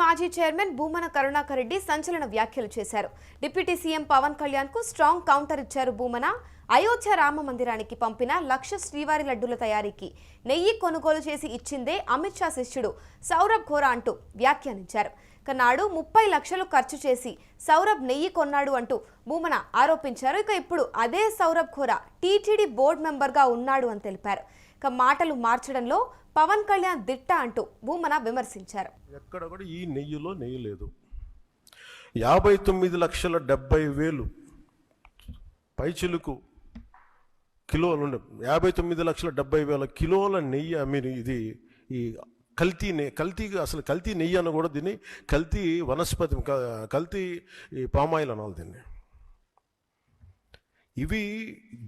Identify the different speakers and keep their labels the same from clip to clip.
Speaker 1: మాజీ చైర్మన్ భూమన కరుణాకర్ రెడ్డి సంచలన వ్యాఖ్యలు చేశారు. డిప్యూటీ సీఎం పవన్ కళ్యాణ్ కు స్ట్రాంగ్ కౌంటర్ ఇచ్చారు భూమన. అయోధ్య రామ మందిరానికి పంపిన 1,00,000 శ్రీవారి లడ్డూల తయారీకి నెయ్యి కొనుగోలు చేసి ఇచ్చిందే అమిత్ షా శిష్యుడు సౌరభ్ ఘోరా అంటూ వ్యాఖ్యానించారు. నాడు 30 లక్షలు ఖర్చు చేసి సౌరభ్ నెయ్యి కొన్నాడు అంటూ భూమన ఆరోపించారు. ఇప్పుడు అదే సౌరభ్ ఘోరా టీటీడీ బోర్డు మెంబర్గా ఉన్నాడు అని తెలిపారు. మాటలు మార్చడంలో పవన్ కళ్యాణ్ దిట్ట అంటూ భూమన విమర్శించారు.
Speaker 2: ఎక్కడ కూడా ఈ నెయ్యిలో నెయ్యి లేదు. 59,70,000 పైచిలుకు కిలోలు 59,70,000 కిలోల నెయ్యి మీరు ఇది ఈ కల్తీ అసలు కల్తీ నెయ్యి అని కూడా దీన్ని కల్తీ వనస్పతి కల్తీ పామాయిల్ అనాలి దీన్ని. ఇవి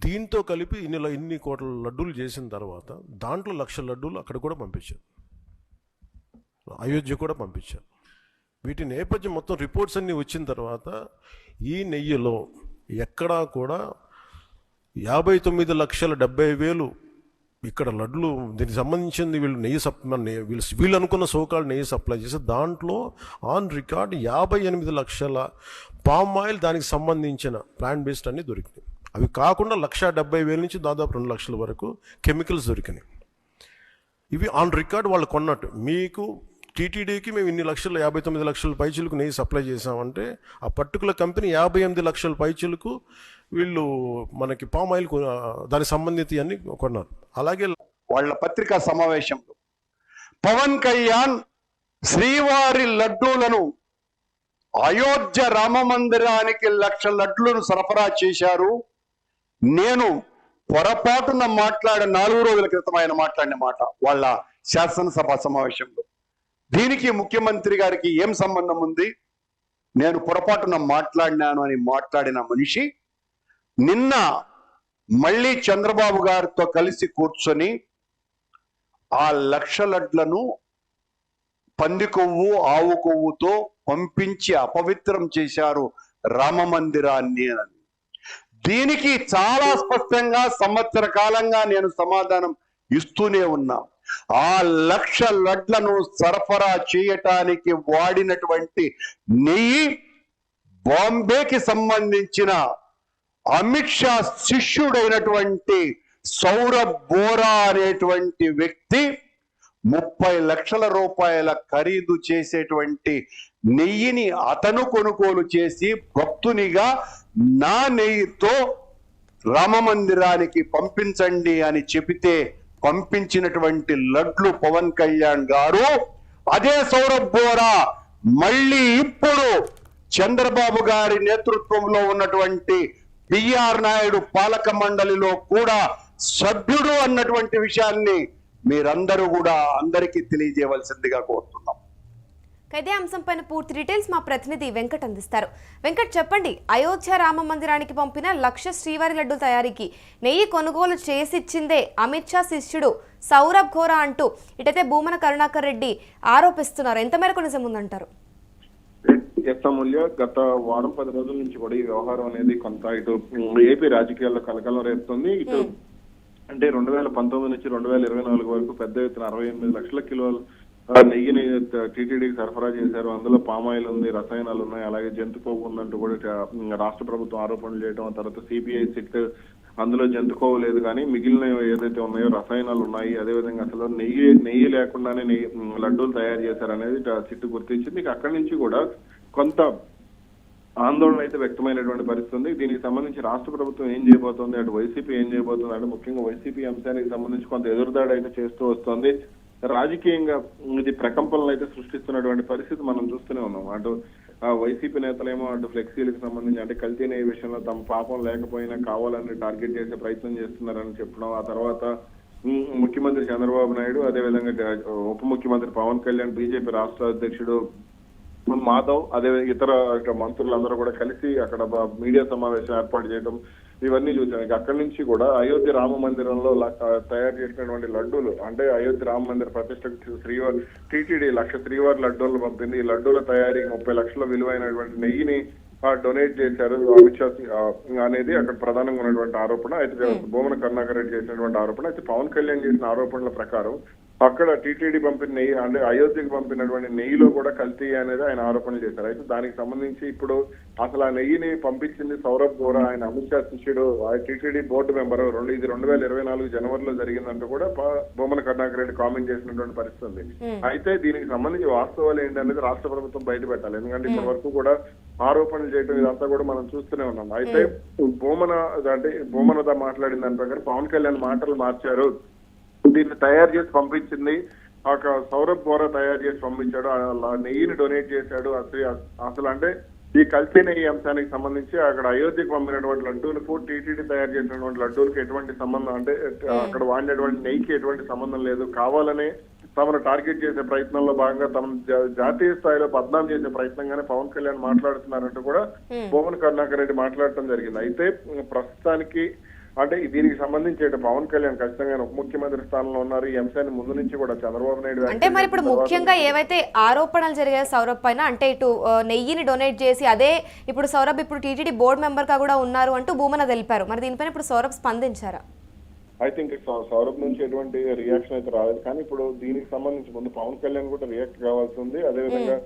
Speaker 2: దీంతో కలిపి ఇన్ని కోట్ల లడ్డూలు చేసిన తర్వాత దాంట్లో 1,00,000 లడ్డూలు అక్కడ కూడా పంపించారు, అయోధ్య కూడా పంపించారు. వీటి నేపథ్యం మొత్తం రిపోర్ట్స్ అన్నీ వచ్చిన తర్వాత ఈ నెయ్యిలో ఎక్కడా కూడా 59,70,000 ఇక్కడ లడ్లు దీనికి సంబంధించింది వీళ్ళు అనుకున్న సోకాల్ నెయ్యి సప్లై చేసి దాంట్లో ఆన్ రికార్డ్ 58 లక్షల పామ్ ఆయిల్ దానికి సంబంధించిన ప్లాంట్ బేస్డ్ అన్నీ దొరికినాయి. అవి కాకుండా 1,70,000 నుంచి దాదాపు 2 లక్షల వరకు కెమికల్స్ దొరికినాయి. ఇవి ఆన్ రికార్డ్ వాళ్ళు కొన్నట్టు. మీకు టీటీడీకి మేము ఇన్ని లక్షలు 59 లక్షల పైచీలకు నెయ్యి సప్లై చేసామంటే ఆ పర్టికులర్ కంపెనీ 58 లక్షల పైచీలకు వీళ్ళు మనకి పామ్ ఆయిల్ దానికి సంబంధిత అన్ని కొన్నారు. అలాగే
Speaker 3: వాళ్ళ పత్రికా సమావేశంలో పవన్ కళ్యాణ్ శ్రీవారి లడ్డూలను అయోధ్య రామ మందిరానికి 1,00,000 లడ్డూలను సరఫరా చేశారు. నేను పొరపాటున 4 రోజుల క్రితం ఆయన మాట్లాడిన మాట వాళ్ళ శాసనసభ సమావేశంలో. దీనికి ముఖ్యమంత్రి గారికి ఏం సంబంధం ఉంది? నేను పొరపాటున మాట్లాడినాను అని మాట్లాడిన మనిషి నిన్న మళ్ళీ చంద్రబాబు గారితో కలిసి కూర్చొని ఆ 1,00,000 లడ్లను పంది కొవ్వు ఆవు కొవ్వుతో పంపించి అపవిత్రం చేశారు రామ మందిరాన్ని అని. దీనికి చాలా స్పష్టంగా సంవత్సర కాలంగా నేను సమాధానం ఇస్తూనే ఉన్నా. ఆ 1,00,000 లడ్లను సరఫరా చేయటానికి వాడినటువంటి నెయ్యి బాంబేకి సంబంధించిన అమిత్ షా శిష్యుడైనటువంటి సౌరభ్ ఘోరా అనేటువంటి వ్యక్తి 30 లక్షల రూపాయల ఖరీదు చేసేటువంటి నెయ్యిని అతను కొనుగోలు చేసి భక్తునిగా నా నెయ్యితో రామ మందిరానికి పంపించండి అని చెబితే పంపించినటువంటి లడ్లు పవన్ కళ్యాణ్ గారు అదే సౌరభ్ ఘోరా మళ్ళీ ఇప్పుడు చంద్రబాబు గారి నేతృత్వంలో ఉన్నటువంటి బిఆర్ నాయుడు పాలక మండలిలో కూడా సభ్యుడు అన్నటువంటి విషయాన్ని మీరందరూ కూడా అందరికీ తెలియజేయవలసిందిగా కోరుతున్నాం.
Speaker 1: ఇదే అంశంపైన పూర్తి డీటెయిల్స్ మా ప్రతినిధి వెంకట్ అందిస్తారు. వెంకట్, చెప్పండి. అయోధ్య రామ మందిరానికి పంపిన 1,00,000 శ్రీవారి లడ్డు తయారీకి నెయ్యి కొనుగోలు చేసిచ్చిందే అమిత్ షా శిష్యుడు సౌరభ్ ఘోరా అంటూ ఇటైతే భూమన కరుణాకర్ రెడ్డి ఆరోపిస్తున్నారు. ఎంత మేరకు నిజం ఉందంటారు?
Speaker 4: మూల్య గత వారం 10 రోజుల నుంచి కూడా ఈ వ్యవహారం అనేది కొంత ఇటు ఏపీ రాజకీయాల్లో కలకలం రేపుతుంది. ఇటు అంటే 2019 నుంచి 2024 వరకు పెద్ద ఎత్తున 68 లక్షల కిలోలు నెయ్యిని టీటీడీకి సరఫరా చేశారు. అందులో పామాయిల్ ఉంది, రసాయనాలు ఉన్నాయి, అలాగే జంతు కొవ్వు ఉందంటూ కూడా రాష్ట్ర ప్రభుత్వం ఆరోపణలు చేయడం. తర్వాత సిబిఐ సిట్ అందులో జంతు కొవ్వు లేదు కానీ మిగిలిన ఏదైతే ఉన్నాయో రసాయనాలు ఉన్నాయి. అదేవిధంగా అసలు నెయ్యి లేకుండానే లడ్డూలు తయారు చేశారనేది సిట్ గుర్తించింది. అక్కడి నుంచి కూడా కొంత ఆందోళన అయితే వ్యక్తమైనటువంటి పరిస్థితి ఉంది. దీనికి సంబంధించి రాష్ట్ర ప్రభుత్వం ఏం చేయబోతోంది, అటు వైసీపీ ఏం చేయబోతుంది అంటే ముఖ్యంగా వైసీపీ అంశానికి సంబంధించి కొంత ఎదురుదాడి అయితే చేస్తూ వస్తోంది. రాజకీయంగా ఇది ప్రకంపనలు అయితే సృష్టిస్తున్నటువంటి పరిస్థితి మనం చూస్తూనే ఉన్నాం. అటు వైసీపీ నేతలేమో అటు ఫ్లెక్సీలకు సంబంధించి అంటే కల్తీ నెయ్యి విషయంలో తమ పాపం లేకపోయినా కావాలని టార్గెట్ చేసే ప్రయత్నం చేస్తున్నారని చెప్పడం. ఆ తర్వాత ముఖ్యమంత్రి చంద్రబాబు నాయుడు, అదేవిధంగా ఉప ముఖ్యమంత్రి పవన్ కళ్యాణ్, బీజేపీ రాష్ట్ర అధ్యక్షుడు మాధవ్, అదే ఇతర మంత్రులందరూ కూడా కలిసి అక్కడ మీడియా సమావేశం ఏర్పాటు చేయడం ఇవన్నీ చూసాం. అక్కడి నుంచి కూడా అయోధ్య రామ మందిరంలో తయారు చేసినటువంటి లడ్డూలు అంటే అయోధ్య రామ మందిర ప్రతిష్టకు శ్రీవారి టీటీడీ 1,00,000 శ్రీవారి లడ్డూలు పంపింది. ఈ లడ్డూల తయారీకి 30 లక్షల విలువైనటువంటి నెయ్యిని డొనేట్ చేశారు అమిత్ షా అనేది అక్కడ ప్రధానంగా ఉన్నటువంటి ఆరోపణ. అయితే భూమన కరుణాకర్ రెడ్డి చేసినటువంటి ఆరోపణ. అయితే పవన్ కళ్యాణ్ చేసిన ఆరోపణల ప్రకారం అక్కడ టీటీడీ పంపిన నెయ్యి అంటే అయోధ్యకి పంపినటువంటి నెయ్యిలో కూడా కల్తీ అనేది ఆయన ఆరోపణలు చేశారు. అయితే దానికి సంబంధించి ఇప్పుడు అసలు ఆ నెయ్యిని పంపించింది సౌరభ్ గోరా, ఆయన అమిత్ షా శిష్యుడు, టీటీడీ బోర్డు మెంబర్. ఇది 2024 జనవరిలో జరిగిందంటూ కూడా భూమన కరుణాకర్ రెడ్డి కామెంట్ చేసినటువంటి పరిస్థితి ఉంది. అయితే దీనికి సంబంధించి వాస్తవాలు ఏంటనేది రాష్ట్ర ప్రభుత్వం బయట పెట్టాలి. ఎందుకంటే ఇప్పటి వరకు కూడా ఆరోపణలు చేయడం ఇదంతా కూడా మనం చూస్తూనే ఉన్నాం. అయితే భూమనద మాట్లాడిన దాని ప్రకారం పవన్ కళ్యాణ్ మాటలు మార్చారు, దీన్ని తయారు చేసి పంపించింది సౌరభ్ గోరా తయారు చేసి పంపించాడు, నెయ్యిని డొనేట్ చేశాడు. అసలు అంటే ఈ కల్తీ నెయ్యి అంశానికి సంబంధించి అక్కడ అయోధ్యకు పంపినటువంటి లడ్డూలకు టీటీడీ తయారు చేసినటువంటి లడ్డూలకు ఎటువంటి సంబంధం, అంటే అక్కడ వాడినటువంటి నెయ్యికి ఎటువంటి సంబంధం లేదు, కావాలనే తమను టార్గెట్ చేసే ప్రయత్నంలో భాగంగా తమ జాతీయ స్థాయిలో బద్నాం చేసే ప్రయత్నంగానే పవన్ కళ్యాణ్ మాట్లాడుతున్నారంటూ కూడా భూమన కరుణాకర్ రెడ్డి మాట్లాడటం జరిగింది. అయితే ప్రస్తుతానికి అంటే దీనికి సంబంధించి పవన్ కళ్యాణ్ ఖచ్చితంగా ఉప ముఖ్యమంత్రి స్థానంలో ఉన్నారు. ఈ అంశాన్ని ముందు నుంచి కూడా చంద్రబాబు నాయుడు
Speaker 1: అంటే మరి ఇప్పుడు ముఖ్యంగా ఏవైతే ఆరోపణలు జరిగాయో సౌరభ్ పైన, అంటే ఇటు నెయ్యిని డొనేట్ చేసి అదే ఇప్పుడు సౌరభ్ ఇప్పుడు టీటీడీ బోర్డు మెంబర్ గా కూడా ఉన్నారు అంటూ భూమన తెలిపారు. మరి దీనిపైన ఇప్పుడు సౌరభ్ స్పందించారా?
Speaker 4: ఐ థింక్ సౌరభ్ నుంచి ఎటువంటి రియాక్షన్ అయితే రాలేదు. కానీ ఇప్పుడు దీనికి సంబంధించి ముందు పవన్ కళ్యాణ్ కూడా రియాక్ట్ కావాల్సి ఉంది, అదేవిధంగా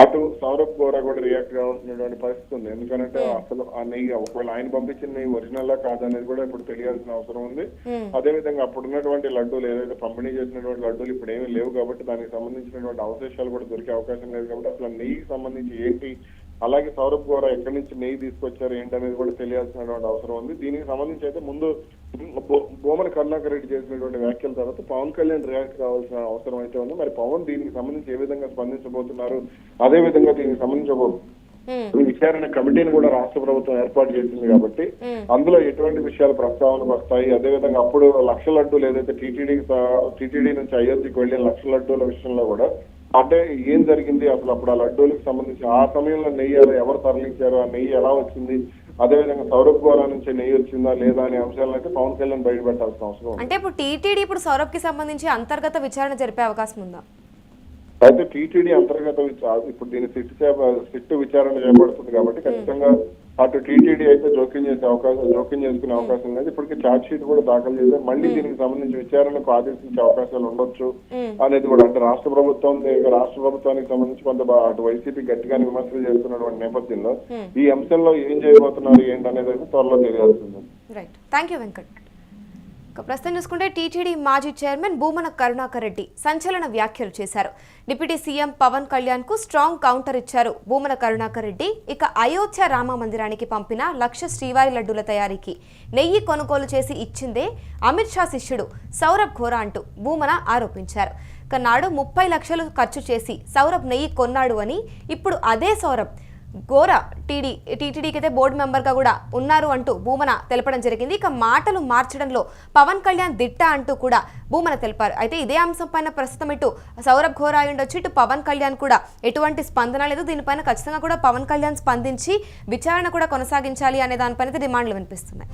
Speaker 4: అటు సౌరభ్ గోరా కూడా రియాక్ట్ కావాల్సినటువంటి పరిస్థితి ఉంది. ఎందుకంటే అసలు ఆ నెయ్యి ఒకవేళ ఆయన పంపించిన నెయ్యి ఒరిజినల్ లా కాదనేది కూడా ఇప్పుడు తెలియాల్సిన అవసరం ఉంది. అదే విధంగా అప్పుడున్నటువంటి లడ్డూలు ఏదైతే పంపిణీ చేసినటువంటి లడ్డూలు ఇప్పుడు ఏమీ లేవు కాబట్టి దానికి సంబంధించినటువంటి అవశేషాలు కూడా దొరికే అవకాశం లేదు. కాబట్టి అసలు నెయ్యికి సంబంధించి ఏంటి, అలాగే సౌరభ్ గోరా ఎక్కడి నుంచి నెయ్యి తీసుకొచ్చారు ఏంటి అనేది కూడా తెలియాల్సినటువంటి అవసరం ఉంది. దీనికి సంబంధించి అయితే ముందు భూమన కరుణాకర్ రెడ్డి చేసినటువంటి వ్యాఖ్యల తర్వాత పవన్ కళ్యాణ్ రియాక్ట్ కావాల్సిన అవసరం అయితే ఉంది. మరి పవన్ దీనికి సంబంధించి ఏ విధంగా స్పందించబోతున్నారు, అదే విధంగా దీనికి సంబంధించి ఒక విచారణ కమిటీని కూడా రాష్ట్ర ప్రభుత్వం ఏర్పాటు చేసింది కాబట్టి అందులో ఎటువంటి విషయాలు ప్రస్తావనకు వస్తాయి, అదేవిధంగా అప్పుడు లక్ష లడ్డూలు ఏదైతే టీటీడీ నుంచి అయోధ్యకి వెళ్ళిన లక్ష లడ్డూల విషయంలో కూడా అంటే ఏం జరిగింది, అసలు అప్పుడు ఆ లడ్డూలకు సంబంధించి ఆ సమయంలో నెయ్యి ఎవరు తరలించారు, ఆ నెయ్యి ఎలా వచ్చింది, అదేవిధంగా సౌరభ్ గోరా నుంచి నెయ్యి వచ్చిందా లేదా అనే అంశాలను అయితే పవన్ కళ్యాణ్ బయటపెట్టాల్సిన అవసరం.
Speaker 1: అంటే ఇప్పుడు టీటీడీ ఇప్పుడు సౌరభ్ కి సంబంధించి అంతర్గత విచారణ జరిపే అవకాశం ఉందా?
Speaker 4: అయితే టీటీడీ అంతర్గత ఇప్పుడు దీని సిట్ విచారణ చేపడుతుంది కాబట్టి ఖచ్చితంగా అటు టీటీడీ అయితే జోక్యం చేసుకునే అవకాశం లేదు. ఇప్పటికే ఛార్జ్ షీట్ కూడా దాఖలు చేశారు. మళ్ళీ దీనికి సంబంధించి విచారణకు ఆదేశించే అవకాశాలు ఉండొచ్చు అనేది కూడా, అంటే రాష్ట్ర ప్రభుత్వానికి సంబంధించి కొంత అటు వైసీపీ గట్టిగానే విమర్శలు చేస్తున్నటువంటి నేపథ్యంలో ఈ అంశంలో ఏం చేయబోతున్నారు ఏంటి అనేది అయితే త్వరలో తెలియాల్సింది.
Speaker 1: Right, thank you Venkat. ప్రస్తుతం చూసుకుంటే టీటీడీ మాజీ చైర్మన్ భూమన కరుణాకర్ రెడ్డి సంచలన వ్యాఖ్యలు చేశారు. డిప్యూటీ సీఎం పవన్ కళ్యాణ్ కు స్ట్రాంగ్ కౌంటర్ ఇచ్చారు భూమన కరుణాకర్ రెడ్డి. ఇక అయోధ్య రామ మందిరానికి పంపిన 1,00,000 శ్రీవారి లడ్డూల తయారీకి నెయ్యి కొనుగోలు చేసి ఇచ్చిందే అమిత్ షా శిష్యుడు సౌరభ్ గోరా అంటూ భూమన ఆరోపించారు. ఇక నాడు 30 లక్షలు ఖర్చు చేసి సౌరభ్ నెయ్యి కొన్నాడు అని, ఇప్పుడు అదే సౌరభ్ గోరా టీటీడీకి అయితే బోర్డు మెంబర్గా కూడా ఉన్నారు అంటూ భూమన తెలపడం జరిగింది. ఇక మాటలు మార్చడంలో పవన్ కళ్యాణ్ దిట్ట అంటూ కూడా భూమన తెలిపారు. అయితే ఇదే అంశం పైన ప్రస్తుతం ఇటు సౌరభ్ గోరా ఉండొచ్చు, ఇటు పవన్ కళ్యాణ్ కూడా ఎటువంటి స్పందన లేదు. దీనిపైన ఖచ్చితంగా కూడా పవన్ కళ్యాణ్ స్పందించి విచారణ కూడా కొనసాగించాలి అనే దానిపైన డిమాండ్లు వినిపిస్తున్నాయి.